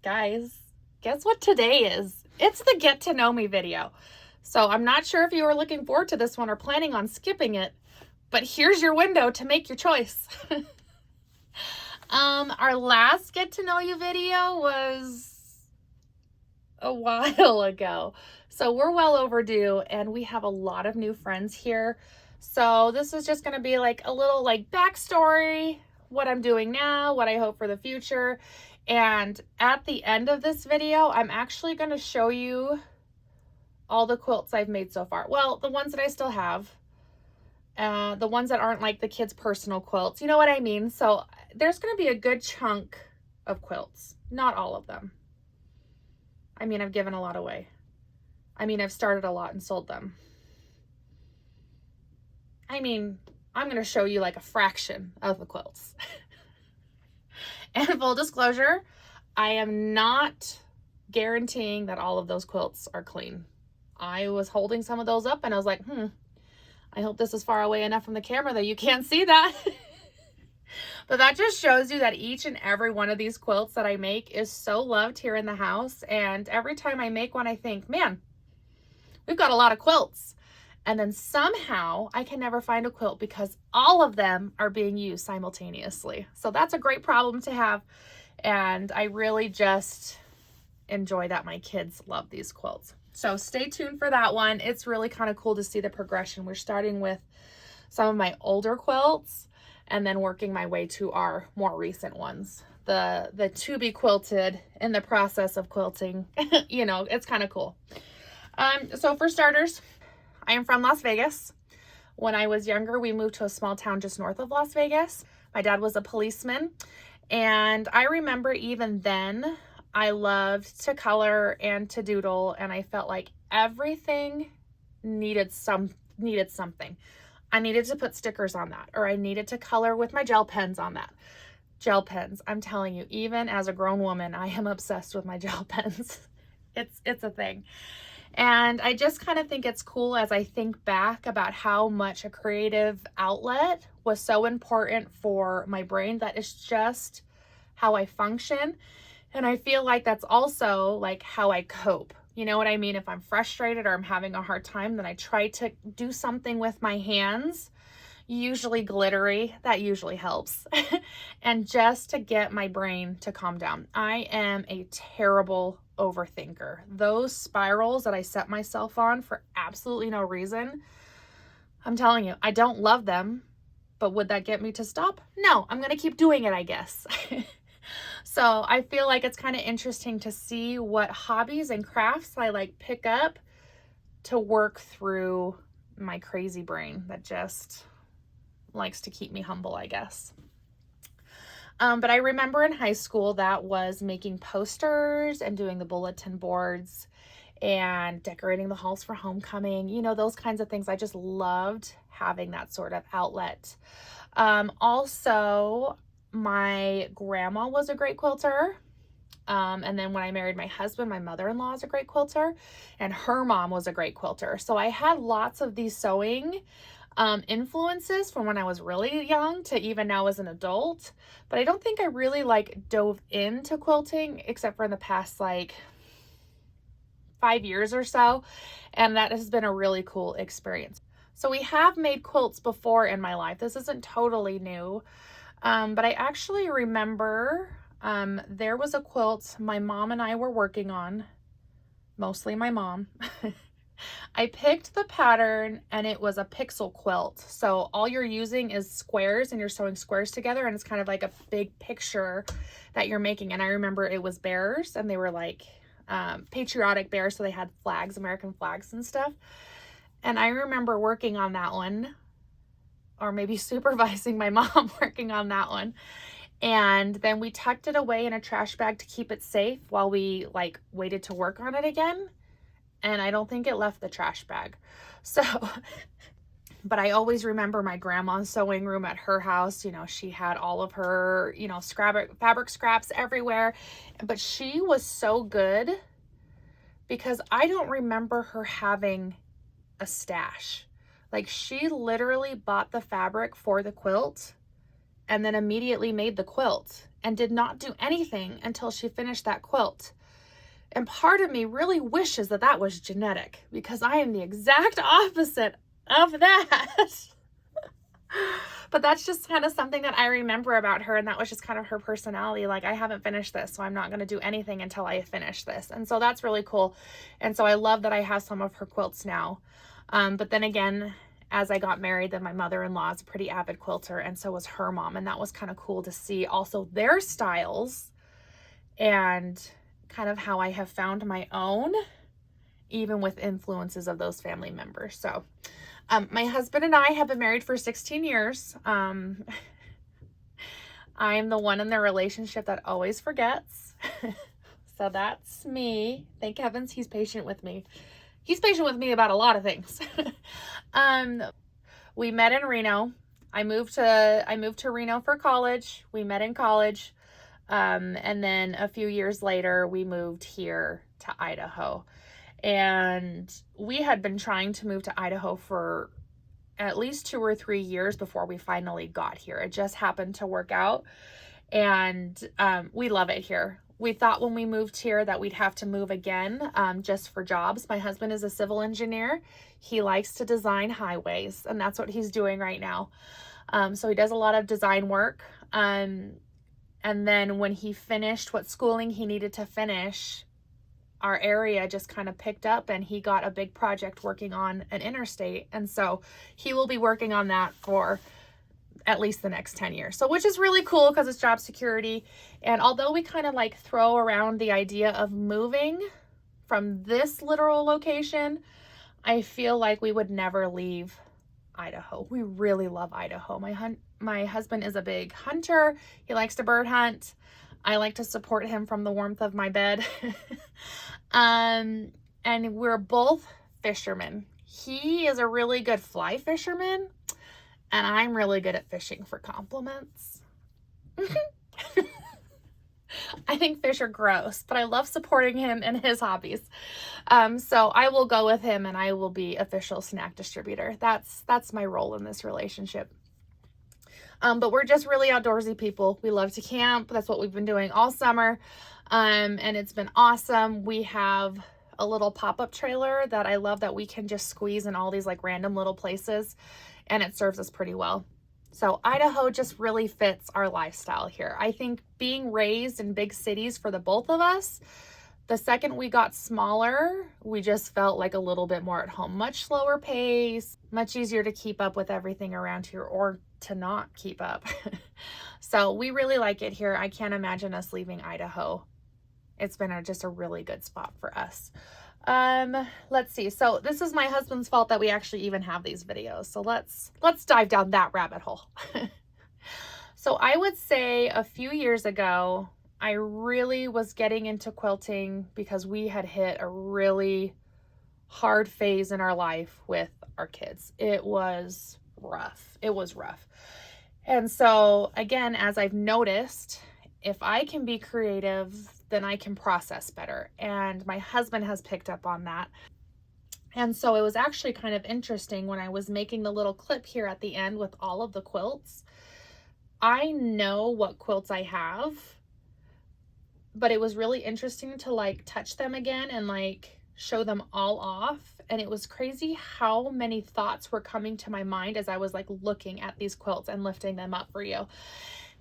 Guys, guess what today is? It's the get to know me video. So I'm not sure if you were looking forward to this one or planning on skipping it, but here's your window to make your choice. Our last get to know you video was a while ago. So we're well overdue and we have a lot of new friends here. So this is just going to be like a little backstory, what I'm doing now, what I hope for the future. And at the end of this video, I'm actually going to show you all the quilts I've made so far. Well, the ones that I still have, the ones that aren't like the kids' personal quilts, you know what I mean? So there's going to be a good chunk of quilts, not all of them. I mean, I've given a lot away. I mean, I've started a lot and sold them. I mean, I'm going to show you like a fraction of the quilts. And full disclosure, I am not guaranteeing that all of those quilts are clean. I was holding some of those up and I was like, I hope this is far away enough from the camera that you can't see that. But that just shows you that each and every one of these quilts that I make is so loved here in the house. And every time I make one, I think, man, we've got a lot of quilts. And then somehow I can never find a quilt because all of them are being used simultaneously. So that's a great problem to have. And I really just enjoy that my kids love these quilts. So stay tuned for that one. It's really kind of cool to see the progression. We're starting with some of my older quilts and then working my way to our more recent ones. The to be quilted in the process of quilting. You know, it's kind of cool. So for starters, I am from Las Vegas. When I was younger, we moved to a small town just north of Las Vegas. My dad was a policeman. And I remember even then, I loved to color and to doodle. And I felt like everything needed something. I needed to put stickers on that, or I needed to color with my gel pens on that. Gel pens, I'm telling you, even as a grown woman, I am obsessed with my gel pens. It's a thing. And I just kind of think it's cool as I think back about how much a creative outlet was so important for my brain. That is just how I function. And I feel like that's also like how I cope. You know what I mean? If I'm frustrated or I'm having a hard time, then I try to do something with my hands, usually glittery. That usually helps. And just to get my brain to calm down. I am a terrible overthinker. Those spirals that I set myself on for absolutely no reason, I'm telling you, I don't love them, but would that get me to stop? No, I'm going to keep doing it, I guess. So I feel like it's kind of interesting to see what hobbies and crafts I pick up to work through my crazy brain that just likes to keep me humble, I guess. But I remember in high school that was making posters and doing the bulletin boards and decorating the halls for homecoming, you know, those kinds of things. I just loved having that sort of outlet. Also, my grandma was a great quilter. And then when I married my husband, my mother-in-law is a great quilter and her mom was a great quilter. So I had lots of these sewing influences from when I was really young to even now as an adult, but I don't think I really dove into quilting except for in the past 5 years or so, and that has been a really cool experience. So we have made quilts before in my life. This isn't totally new, but I actually remember there was a quilt my mom and I were working on, mostly my mom. I picked the pattern and it was a pixel quilt. So all you're using is squares and you're sewing squares together and it's kind of like a big picture that you're making. And I remember it was bears and they were patriotic bears. So they had flags, American flags and stuff. And I remember working on that one, or maybe supervising my mom working on that one. And then we tucked it away in a trash bag to keep it safe while we waited to work on it again. And I don't think it left the trash bag. So, but I always remember my grandma's sewing room at her house. You know, she had all of her, fabric scraps everywhere. But she was so good because I don't remember her having a stash. She literally bought the fabric for the quilt and then immediately made the quilt. and did not do anything until she finished that quilt. And part of me really wishes that that was genetic, because I am the exact opposite of that. But that's just kind of something that I remember about her, and that was just kind of her personality. Like, I haven't finished this, so I'm not going to do anything until I finish this. And so that's really cool. And so I love that I have some of her quilts now. But then again, as I got married, then my mother-in-law is a pretty avid quilter, and so was her mom. And that was kind of cool to see also their styles and kind of how I have found my own, even with influences of those family members. So my husband and I have been married for 16 years. I'm the one in the relationship that always forgets. So that's me. Thank heavens he's patient with me. He's patient with me about a lot of things. We met in Reno. I moved to Reno for college. We met in college. And then a few years later, we moved here to Idaho. And we had been trying to move to Idaho for at least 2 or 3 years before we finally got here. It just happened to work out. And we love it here. We thought when we moved here that we'd have to move again just for jobs. My husband is a civil engineer. He likes to design highways, and that's what he's doing right now. So he does a lot of design work. And then when he finished what schooling he needed to finish, our area just kind of picked up, and he got a big project working on an interstate. And so he will be working on that for at least the next 10 years. So, which is really cool because it's job security. And although we kind of like throw around the idea of moving from this literal location, I feel like we would never leave Idaho. We really love Idaho. My husband is a big hunter. He likes to bird hunt. I like to support him from the warmth of my bed. And we're both fishermen. He is a really good fly fisherman, and I'm really good at fishing for compliments. I think fish are gross, but I love supporting him in his hobbies. So I will go with him, and I will be official snack distributor. That's my role in this relationship. But we're just really outdoorsy people. We love to camp. That's what we've been doing all summer. And it's been awesome. We have a little pop-up trailer that I love that we can just squeeze in all these like random little places, and it serves us pretty well. So Idaho just really fits our lifestyle here. I think being raised in big cities for the both of us, the second we got smaller, we just felt like a little bit more at home. Much slower pace, much easier to keep up with everything around here, or to not keep up. So we really like it here. I can't imagine us leaving Idaho. It's been just a really good spot for us. Let's see. So this is my husband's fault that we actually even have these videos. So let's dive down that rabbit hole. So I would say a few years ago, I really was getting into quilting because we had hit a really hard phase in our life with our kids. It was rough. It was rough. And so again, as I've noticed, if I can be creative, then I can process better. And my husband has picked up on that. And so it was actually kind of interesting when I was making the little clip here at the end with all of the quilts. I know what quilts I have, but it was really interesting to like touch them again and like show them all off. And it was crazy how many thoughts were coming to my mind as I was like looking at these quilts and lifting them up for you.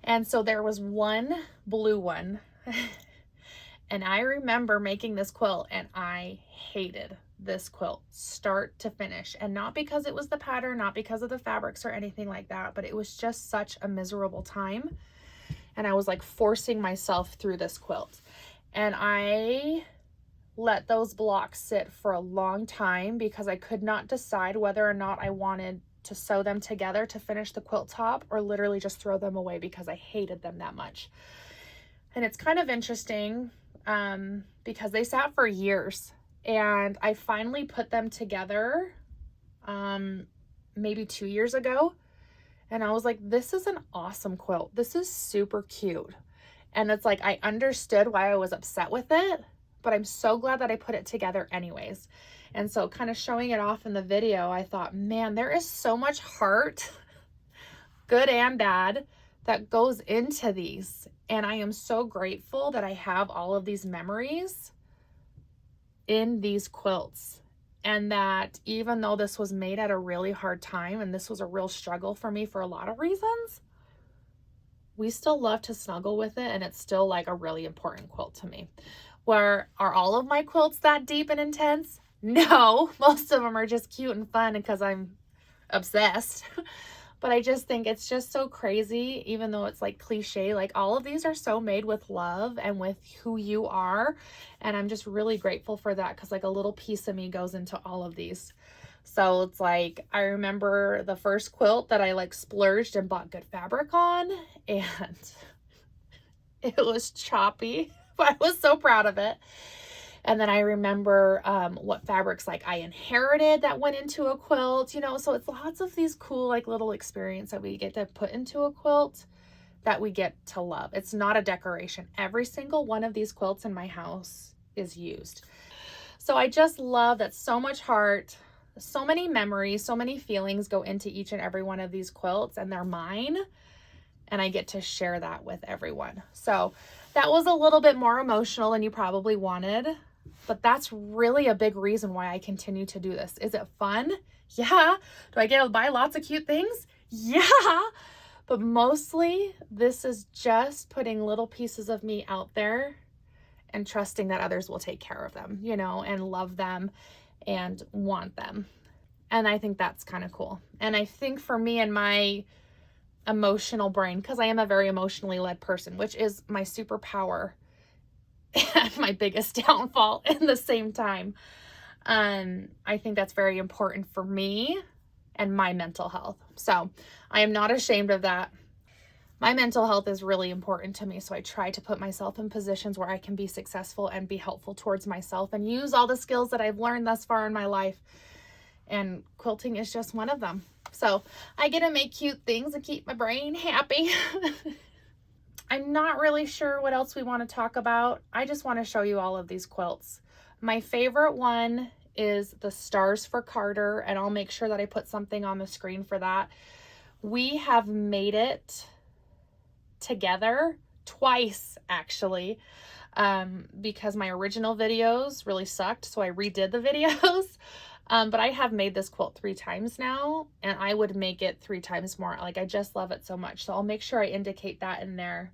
And so there was one blue one and I remember making this quilt, and I hated this quilt start to finish. And not because it was the pattern, not because of the fabrics or anything like that, but it was just such a miserable time. And I was like forcing myself through this quilt. And I let those blocks sit for a long time because I could not decide whether or not I wanted to sew them together to finish the quilt top, or literally just throw them away because I hated them that much. And it's kind of interesting because they sat for years, and I finally put them together maybe 2 years ago. And I was like, this is an awesome quilt. This is super cute. And it's like, I understood why I was upset with it, but I'm so glad that I put it together anyways. And so kind of showing it off in the video, I thought, man, there is so much heart, good and bad, that goes into these. And I am so grateful that I have all of these memories in these quilts. And that even though this was made at a really hard time, and this was a real struggle for me for a lot of reasons, we still love to snuggle with it, and it's still like a really important quilt to me. Are all of my quilts that deep and intense? No, most of them are just cute and fun because I'm obsessed. But I just think it's just so crazy, even though it's like cliche, like all of these are so made with love and with who you are. And I'm just really grateful for that, because like a little piece of me goes into all of these. So it's like, I remember the first quilt that I like splurged and bought good fabric on, and it was choppy, but I was so proud of it. And then I remember what fabrics like I inherited that went into a quilt, you know, so it's lots of these cool like little experience that we get to put into a quilt that we get to love. It's not a decoration. Every single one of these quilts in my house is used. So I just love that so much heart, so many memories, so many feelings go into each and every one of these quilts, and they're mine. And I get to share that with everyone. So that was a little bit more emotional than you probably wanted, but that's really a big reason why I continue to do this. Is it fun? Yeah. Do I get to buy lots of cute things? Yeah. But mostly this is just putting little pieces of me out there and trusting that others will take care of them, you know, and love them and want them. And I think that's kind of cool. And I think for me and my emotional brain, because I am a very emotionally led person, which is my superpower and my biggest downfall in the same time. I think that's very important for me and my mental health. So I am not ashamed of that. My mental health is really important to me. So I try to put myself in positions where I can be successful and be helpful towards myself and use all the skills that I've learned thus far in my life. And quilting is just one of them. So I get to make cute things and keep my brain happy. I'm not really sure what else we want to talk about. I just want to show you all of these quilts. My favorite one is the Stars for Carter, and I'll make sure that I put something on the screen for that. We have made it together twice, actually, because my original videos really sucked, so I redid the videos. But I have made this quilt 3 times now, and I would make it 3 times more. Like, I just love it so much. So I'll make sure I indicate that in there.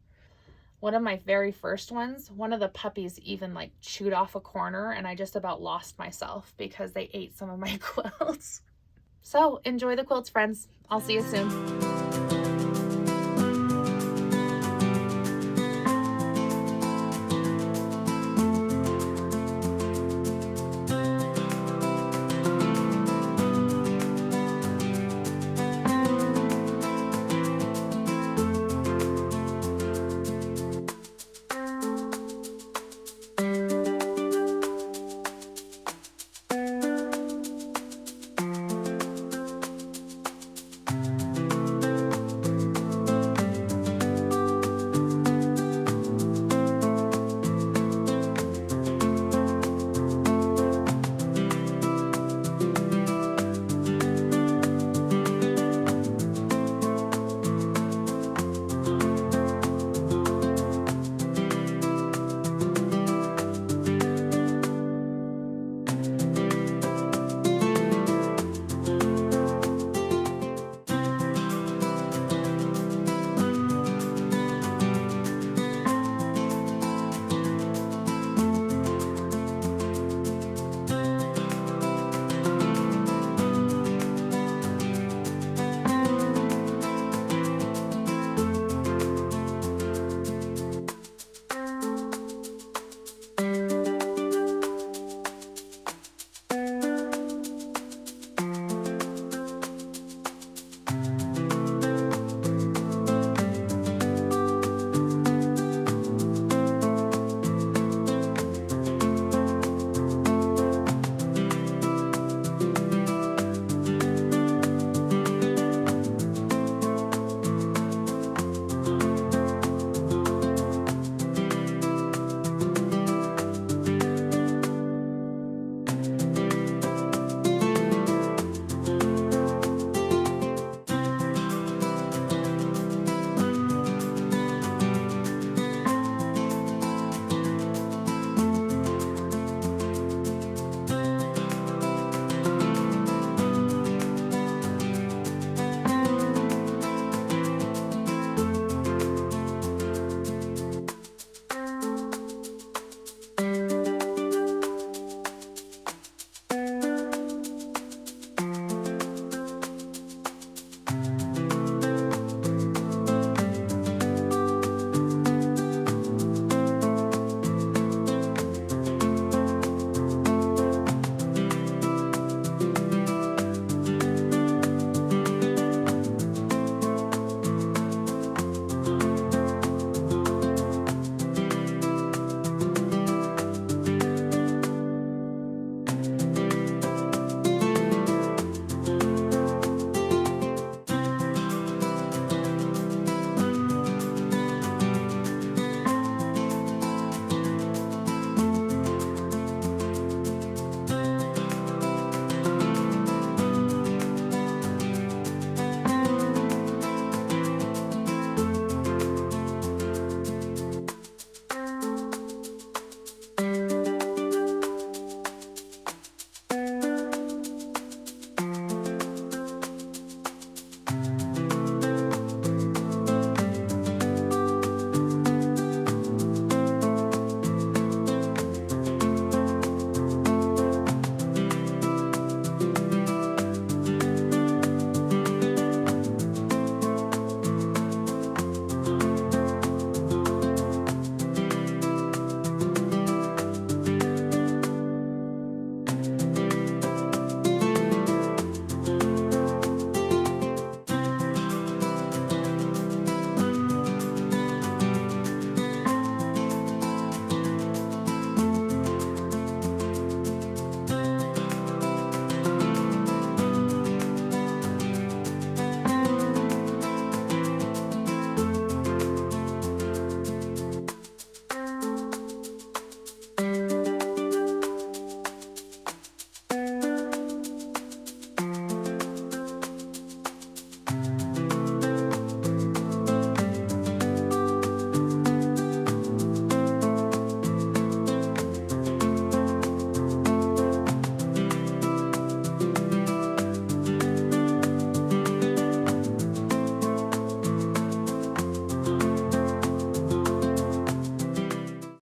One of my very first ones, one of the puppies even like chewed off a corner, and I just about lost myself because they ate some of my quilts. So enjoy the quilts, friends. I'll see you soon.